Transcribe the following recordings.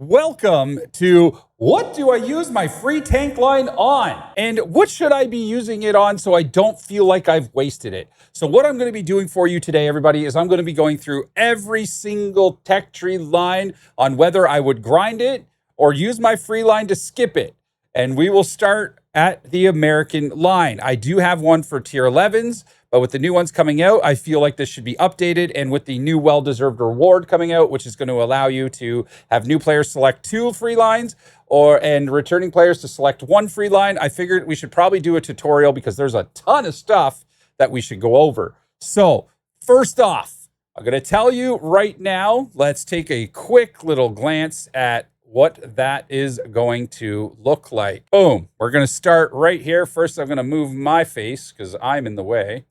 Welcome to what do I use my free tank line on? And what should I be using it on so I don't feel like I've wasted it? So what I'm going to be doing for you today, everybody, is I'm going to be going through every single tech tree line on whether I would grind it or use my free line to skip it. And we will start at the American line. I do have one for tier 11s, but with the new ones coming out, I feel like this should be updated. And with the new well-deserved reward coming out, which is going to allow you to have new players select 2 free lines and returning players to select 1 free line, I figured we should probably do a tutorial because there's a ton of stuff that we should go over. So first off, I'm going to tell you right now, let's take a quick little glance at what that is going to look like. Boom. We're going to start right here. First, I'm going to move my face because I'm in the way.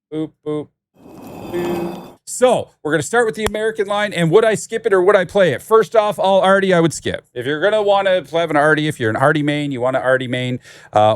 Boop, boop, boop. So we're going to start with the American line. And would I skip it or would I play it? First off, all Artie I would skip. If you're going to want to have an Artie, if you're an Artie main, you want an Artie main,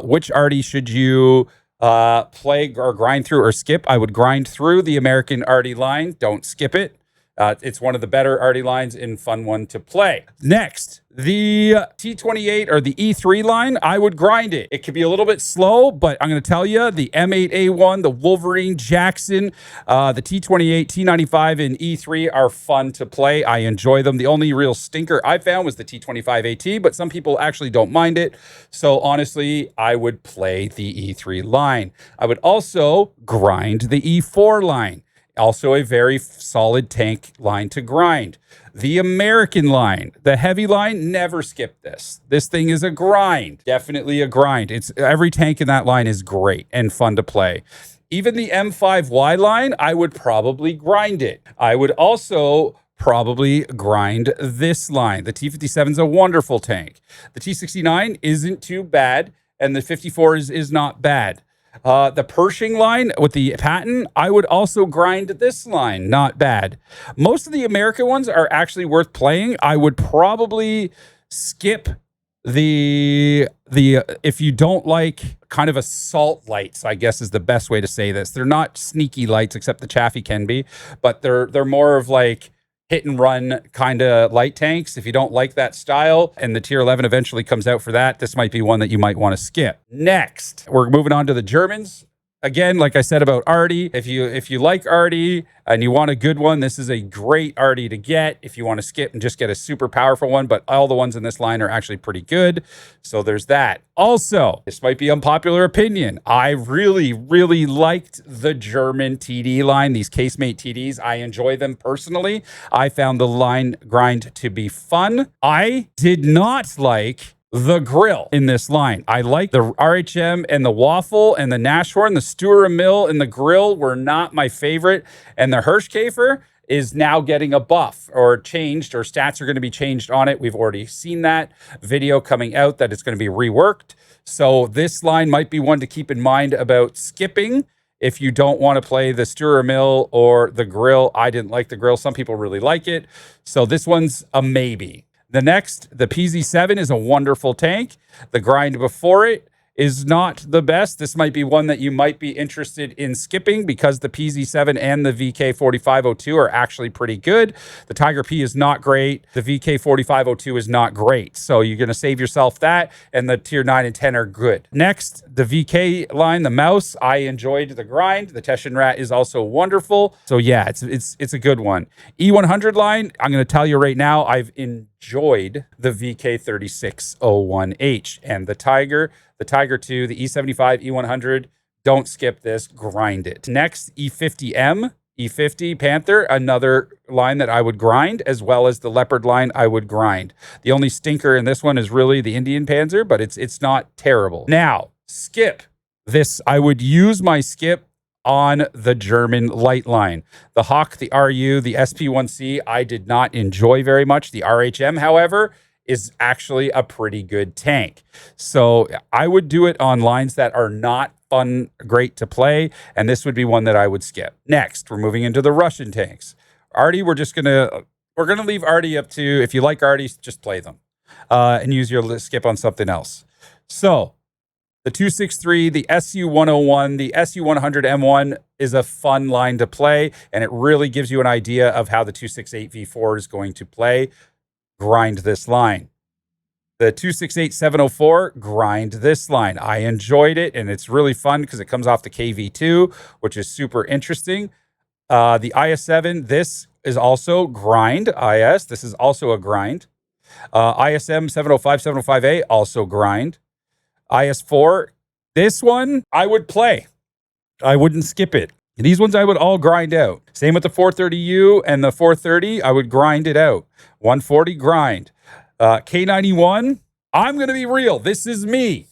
which Artie should you play or grind through or skip? I would grind through the American Artie line. Don't skip it. It's one of the better Artie lines and fun one to play. Next, the T28 or the E3 line, I would grind it. It could be a little bit slow, but I'm going to tell you, the M8A1, the Wolverine Jackson, the T28, T95, and E3 are fun to play. I enjoy them. The only real stinker I found was the T25AT, but some people actually don't mind it. So honestly, I would play the E3 line. I would also grind the E4 line. Also a very solid tank line to grind. The American line, the heavy line, never skip this. This thing is a grind, definitely a grind. Every tank in that line is great and fun to play. Even the M5Y line, I would probably grind it. I would also probably grind this line. The T57 is a wonderful tank. The T69 isn't too bad, and the 54 is not bad. The Pershing line with the Patton, I would also grind this line. Not bad. Most of the American ones are actually worth playing. I would probably skip the if you don't like kind of assault lights, I guess is the best way to say this. They're not sneaky lights, except the Chaffee can be, but they're more of like hit and run kind of light tanks. If you don't like that style and the tier 11 eventually comes out for that, this might be one that you might want to skip. Next, we're moving on to the Germans. Again, like I said about Artie, if you like Artie and you want a good one, this is a great Artie to get. If you want to skip and just get a super powerful one, but all the ones in this line are actually pretty good. So there's that. Also, this might be unpopular opinion. I really, really liked the German TD line, these Casemate TDs. I enjoy them personally. I found the line grind to be fun. I did not like the grill in this line. I like the RHM and the waffle and the Nashorn. The Stuer Mill and the grill were not my favorite. And the Hirschkäfer is now getting a buff or changed, or stats are going to be changed on it. We've already seen that video coming out that it's going to be reworked. So this line might be one to keep in mind about skipping if you don't want to play the Stuer Mill or the grill. I didn't like the grill. Some people really like it. So this one's a maybe. The next, the PZ7 is a wonderful tank. The grind before it is not the best. This might be one that you might be interested in skipping because the PZ7 and the VK4502 are actually pretty good. The Tiger P is not great. The VK4502 is not great. So you're going to save yourself that, and the tier 9 and 10 are good. Next, the VK line, the Mouse, I enjoyed the grind. The Teschen Rat is also wonderful. So yeah, it's a good one. E100 line, I'm going to tell you right now, I've enjoyed the VK3601H and the Tiger 2, the E75, E100. Don't skip this, grind it. Next, E50M, E50 Panther, another line that I would grind, as well as the Leopard line I would grind. The only stinker in this one is really the Indian Panzer, but it's not terrible. Now, skip. This, I would use my skip on the German light line. The Hawk, the RU, the SP1C, I did not enjoy very much. The RHM, however, is actually a pretty good tank. So I would do it on lines that are not fun, great to play, and this would be one that I would skip. Next, we're moving into the Russian tanks. Artie, we're gonna leave Artie up to, if you like Artie, just play them and use your skip on something else. So the 263, the SU-101, the SU-100M1 is a fun line to play, and it really gives you an idea of how the 268 V4 is going to play. grind this line. The 268704, grind this line. I enjoyed it, and it's really fun because it comes off the KV2, which is super interesting. The IS7, this is also grind. IS, this is also a grind. ISM 705, 705A, also grind. IS4, this one I would play. I wouldn't skip it. These ones I would all grind out. Same with the 430U and the 430, I would grind it out. 140, grind. K91, I'm going to be real. This is me.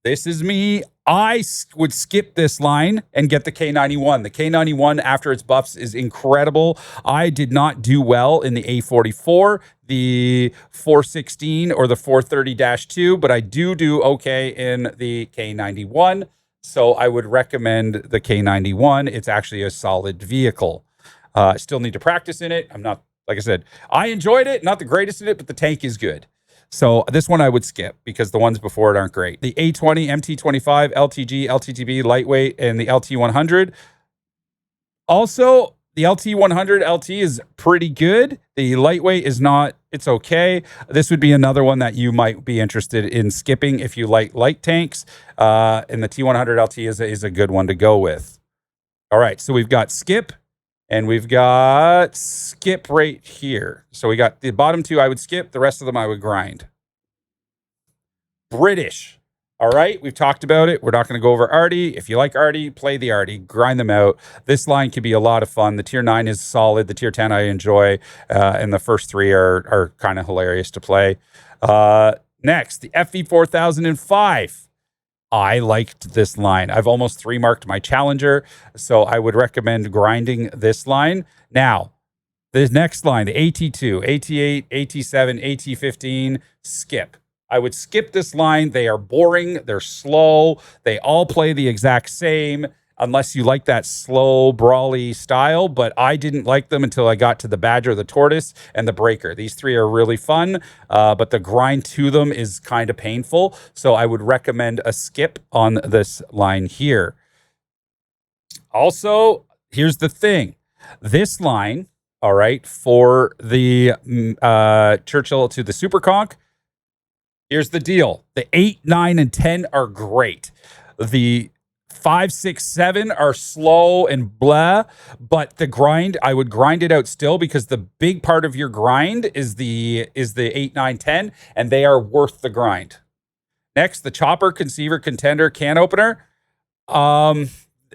This is me. I would skip this line and get the K91. The K91 after its buffs is incredible. I did not do well in the A44, the 416, or the 430-2, but I do okay in the K91. So I would recommend the K91. It's actually a solid vehicle. I still need to practice in it. I'm not, like I said, I enjoyed it. Not the greatest in it, but the tank is good. So this one I would skip because the ones before it aren't great. The A20, MT25, LTG, LTTB, lightweight, and the LT100. Also, the LT100 LT is pretty good. The lightweight is not, it's okay. This would be another one that you might be interested in skipping if you like light tanks. And the T100 LT is a good one to go with. All right, so we've got skip. And we've got skip right here. So we got the bottom two I would skip. The rest of them I would grind. British. All right, we've talked about it. We're not going to go over Artie. If you like Artie, play the Artie. Grind them out. This line can be a lot of fun. The tier 9 is solid. The tier 10 I enjoy. And the first three are kind of hilarious to play. Next, the FV4005. I liked this line. I've almost 3-marked my Challenger, so I would recommend grinding this line. Now, the next line, the AT2, AT8, AT7, AT15, skip. I would skip this line. They are boring. They're slow. They all play the exact same unless you like that slow, brawly style, but I didn't like them until I got to the Badger, the Tortoise, and the Breaker. These three are really fun, but the grind to them is kind of painful, so I would recommend a skip on this line here. Also, here's the thing. This line, all right, for the Churchill to the Superconch, here's the deal. The 8, 9, and 10 are great. The 5, 6, 7 are slow and blah, but the grind, I would grind it out still because the big part of your grind is the 8, 9, 10, and they are worth the grind. Next, the chopper, conceiver, contender, can opener.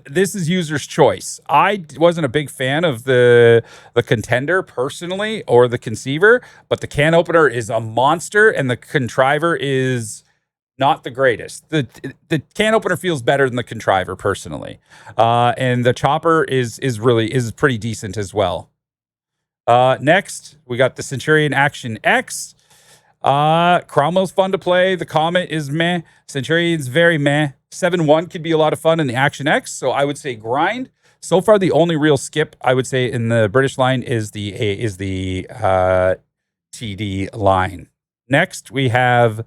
This is user's choice. I wasn't a big fan of the contender personally or the conceiver, but the can opener is a monster and the contriver is not the greatest. The can opener feels better than the contriver personally. And the chopper is pretty decent as well. Next, we got the Centurion Action X. Cromwell's fun to play. The Comet is meh. Centurion's very meh. 7-1 could be a lot of fun in the Action X, so I would say grind. So far, the only real skip I would say in the British line is the TD line. Next, we have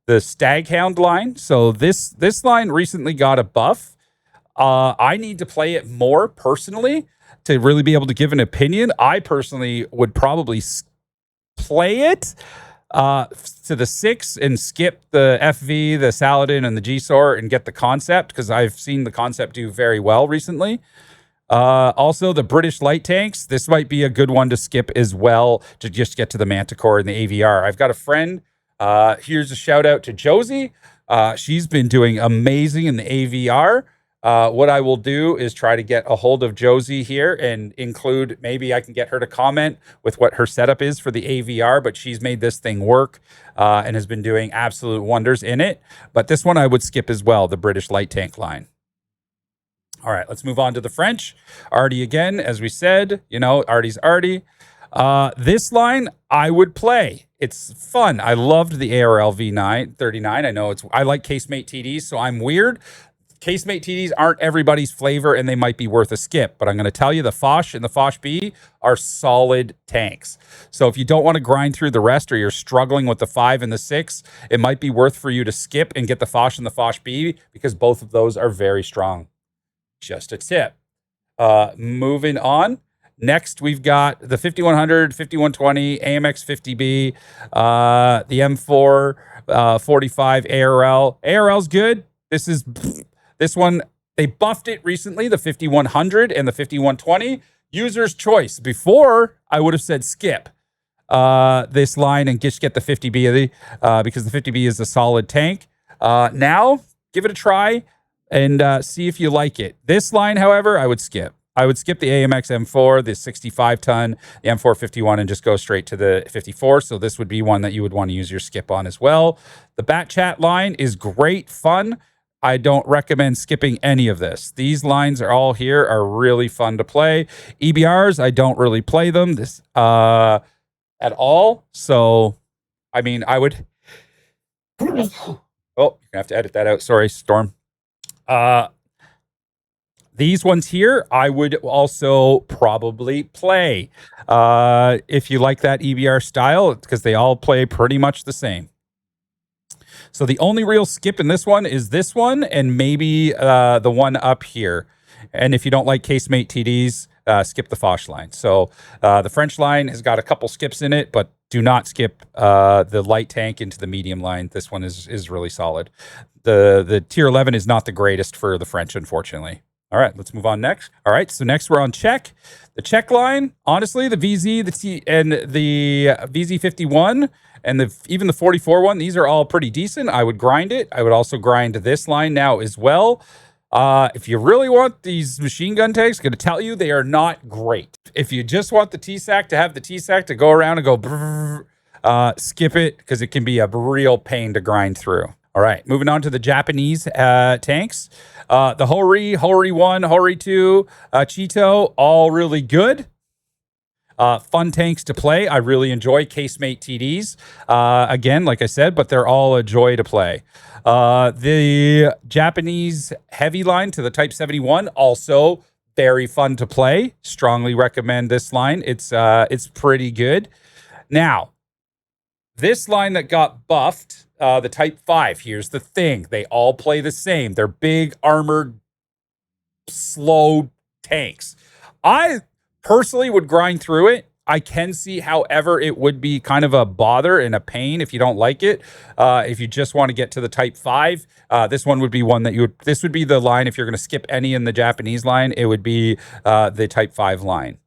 the Staghound line. So this line recently got a buff. I need to play it more personally to really be able to give an opinion. I personally would probably play it to the 6 and skip the FV, the Saladin, and the G-Sor and get the concept because I've seen the concept do very well recently. Also, the British light tanks. This might be a good one to skip as well to just get to the Manticore and the AVR. I've got a friend. Here's a shout out to Josie. She's been doing amazing in the AVR. What I will do is try to get a hold of Josie here and include, maybe I can get her to comment with what her setup is for the AVR, but she's made this thing work and has been doing absolute wonders in it. But this one I would skip as well, the British light tank line. All right, let's move on to the French. Artie again, as we said, Artie's Artie. This line I would play. It's fun. I loved the ARL V39. I know I like casemate TDs, so I'm weird. Casemate TDs aren't everybody's flavor, and they might be worth a skip. But I'm going to tell you the Foch and the Foch B are solid tanks. So if you don't want to grind through the rest or you're struggling with the 5 and the 6, it might be worth for you to skip and get the Foch and the Foch B because both of those are very strong. Just a tip. Moving on. Next, we've got the 5100, 5120, AMX 50B, the M4 45 ARL. ARL's good. This one, they buffed it recently, the 5100 and the 5120. User's choice. Before, I would have said skip this line and just get the 50B because the 50B is a solid tank. Now, give it a try and see if you like it. This line, however, I would skip. I would skip the AMX M4, the 65-ton, the M451, and just go straight to the 54. So this would be one that you would want to use your skip on as well. The Bat Chat line is great fun. I don't recommend skipping any of this. These lines are all here are really fun to play. EBRs, I don't really play them at all. So, I mean, I would... Oh, you're going to have to edit that out. Sorry, Storm. These ones here, I would also probably play if you like that EBR style, because they all play pretty much the same. So the only real skip in this one is this one and maybe the one up here. And if you don't like casemate TDs, skip the Foch line. So the French line has got a couple skips in it, but do not skip the light tank into the medium line. This one is really solid. The tier 11 is not the greatest for the French, unfortunately. All right, let's move on next. All right, so next we're on Czech. The Czech line, honestly, the VZ, and the VZ51 and even the 44 one, these are all pretty decent. I would grind it. I would also grind this line now as well. If you really want these machine gun tanks, I'm going to tell you they are not great. If you just want the TSAC to have the TSAC to go around and go brrr, skip it because it can be a real pain to grind through. All right, moving on to the Japanese tanks. The Hori, Hori 1, Hori 2, Cheeto, all really good. Fun tanks to play. I really enjoy casemate TDs. Again, like I said, but they're all a joy to play. The Japanese heavy line to the Type 71, also very fun to play. Strongly recommend this line. It's pretty good. Now, this line that got buffed, the Type 5, here's the thing. They all play the same. They're big, armored, slow tanks. I personally would grind through it. I can see, however, it would be kind of a bother and a pain if you don't like it. If you just want to get to the Type 5, this one would be one that this would be the line. If you're going to skip any in the Japanese line, it would be the Type 5 line.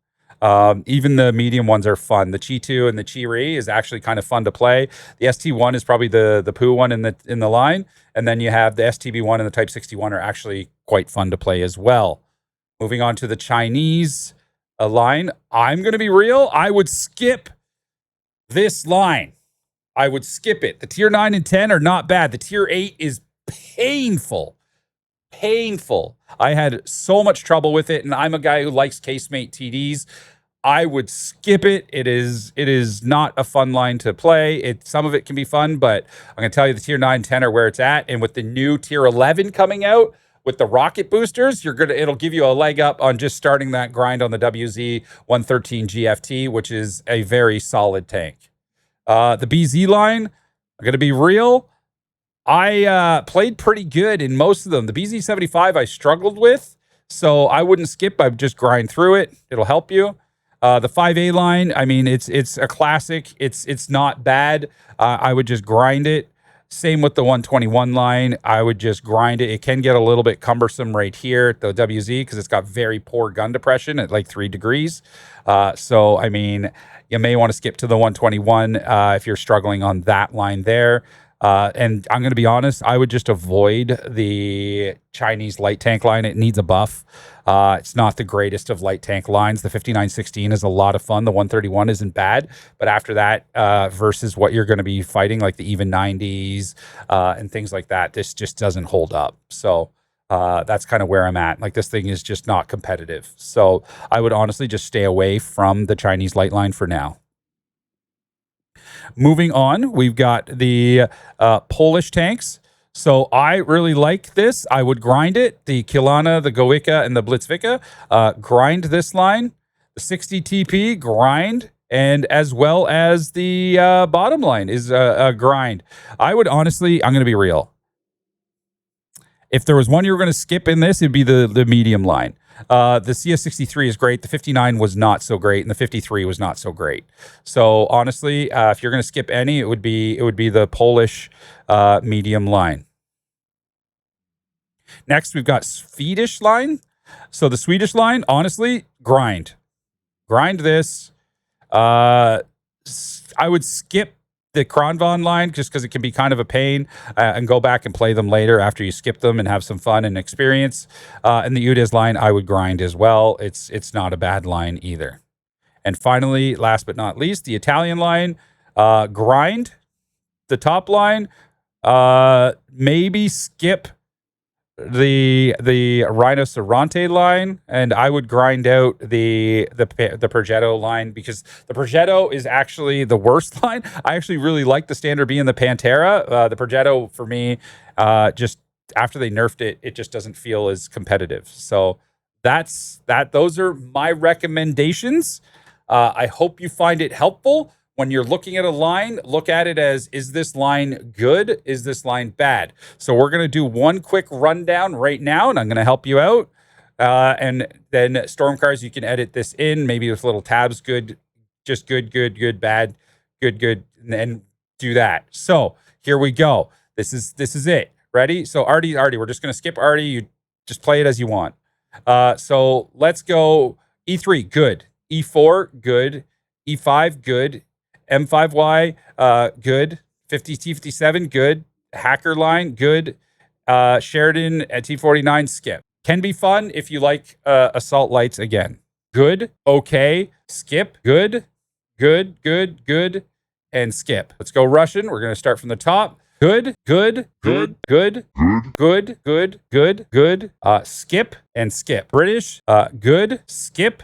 Even the medium ones are fun. The Chi 2 and the Chi Ri is actually kind of fun to play. The ST1 is probably the poo one in the line. And then you have the STB1 and the Type 61 are actually quite fun to play as well. Moving on to the Chinese line. I'm going to be real. I would skip this line. I would skip it. The tier 9 and 10 are not bad. The tier 8 is painful. Painful. I had so much trouble with it, and I'm a guy who likes casemate TDs. I would skip it. It is not a fun line to play. Some of it can be fun, but I'm going to tell you the tier 9, 10 are where it's at. And with the new tier 11 coming out, with the rocket boosters, it'll give you a leg up on just starting that grind on the WZ 113 GFT, which is a very solid tank. The BZ line, I'm going to be real. I played pretty good in most of them. The BZ75 I struggled with, so I wouldn't skip. I would just grind through it. It'll help you. The 5A line, I mean, it's a classic. It's not bad. I would just grind it. Same with the 121 line. I would just grind it. It can get a little bit cumbersome right here, the WZ, because it's got very poor gun depression at like 3 degrees. So, I mean, you may want to skip to the 121 if you're struggling on that line there. And I'm going to be honest, I would just avoid the Chinese light tank line. It needs a buff. It's not the greatest of light tank lines. The 5916 is a lot of fun. The 131 isn't bad. But after that, versus what you're going to be fighting, like the even 90s and things like that, this just doesn't hold up. So that's kind of where I'm at. Like, this thing is just not competitive. So I would honestly just stay away from the Chinese light line for now. Moving on, we've got the Polish tanks. So I really like this. I would grind it. The Kilana, the Goika, and the Blitzvika. Grind this line. The 60 TP, grind. And as well as the bottom line is a grind. I would honestly, I'm going to be real. If there was one you were going to skip in this, it'd be the medium line. The CS63 is great. The 59 was not so great, and the 53 was not so great. So honestly, if you're going to skip any, it would be the Polish medium line. Next, we've got Swedish line. So the Swedish line, honestly, grind this. I would skip the Kronvan line just because it can be kind of a pain, and go back and play them later after you skip them and have some fun and experience. And the UDES line, I would grind as well. It's not a bad line either. And finally, last but not least, the Italian line, grind the top line, maybe skip the Rhinoceronte line, and I would grind out the Progetto line, because the Progetto is actually the worst line. I actually really like the Standard B and the Pantera. The Progetto, for me, just after they nerfed it, it just doesn't feel as competitive. So those are my recommendations. I hope you find it helpful. When you're looking at a line, look at it as, is this line good? Is this line bad? So we're going to do one quick rundown right now, and I'm going to help you out. And then Stormcars, you can edit this in, maybe with little tabs, good, just good, bad, good, and then do that. So here we go. This is it. Ready? So Artie, we're just going to skip Artie. You just play it as you want. So let's go. E3, good. E4, good. E5, good. M5Y, good. 50T57, good. Hacker line, good. Sheridan at T49, skip. Can be fun if you like assault lights again. Good, okay, skip, good, and skip. Let's go Russian. We're going to start from the top. Good, skip and skip. British, good, skip,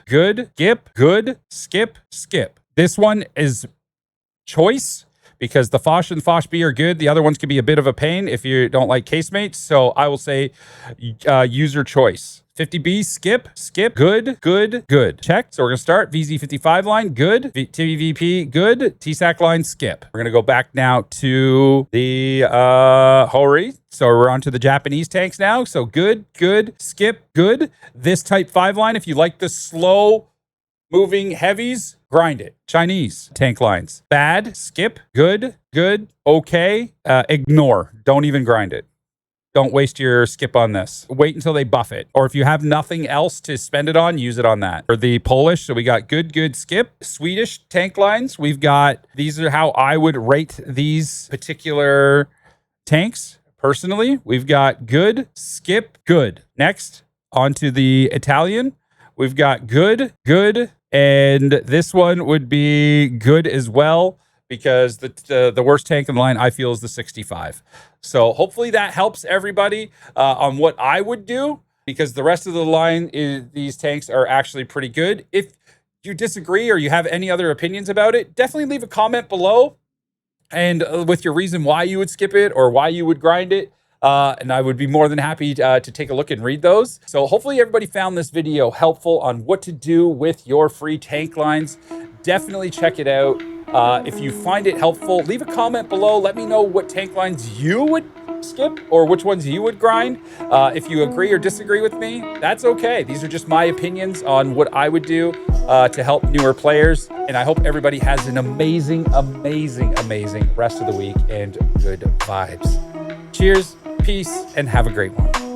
skip. This one is choice, because the Foch and Foch B are good. The other ones can be a bit of a pain if you don't like casemates. So I will say user choice. 50B, skip, good. Check. So we're going to start. VZ55 line, good. TVVP, good. TSAC line, skip. We're going to go back now to the Hori. So we're on to the Japanese tanks now. So good, skip, good. This type 5 line, if you like the slow moving heavies, grind it. Chinese tank lines, bad, skip, good, okay, ignore. Don't even grind it. Don't waste your skip on this. Wait until they buff it. Or if you have nothing else to spend it on, use it on that. For the Polish, so we got good, skip. Swedish tank lines, we've got, these are how I would rate these particular tanks personally. We've got good, skip, good. Next, on to the Italian. We've got good, and this one would be good as well, because the worst tank in the line, I feel, is the 65. So hopefully that helps everybody on what I would do, because the rest of the line, these tanks are actually pretty good. If you disagree or you have any other opinions about it, definitely leave a comment below, and with your reason why you would skip it or why you would grind it. And I would be more than happy to take a look and read those. So hopefully everybody found this video helpful on what to do with your free tank lines. Definitely check it out. If you find it helpful, leave a comment below. Let me know what tank lines you would skip or which ones you would grind. If you agree or disagree with me, that's okay. These are just my opinions on what I would do to help newer players. And I hope everybody has an amazing rest of the week and good vibes. Cheers, peace, and have a great one.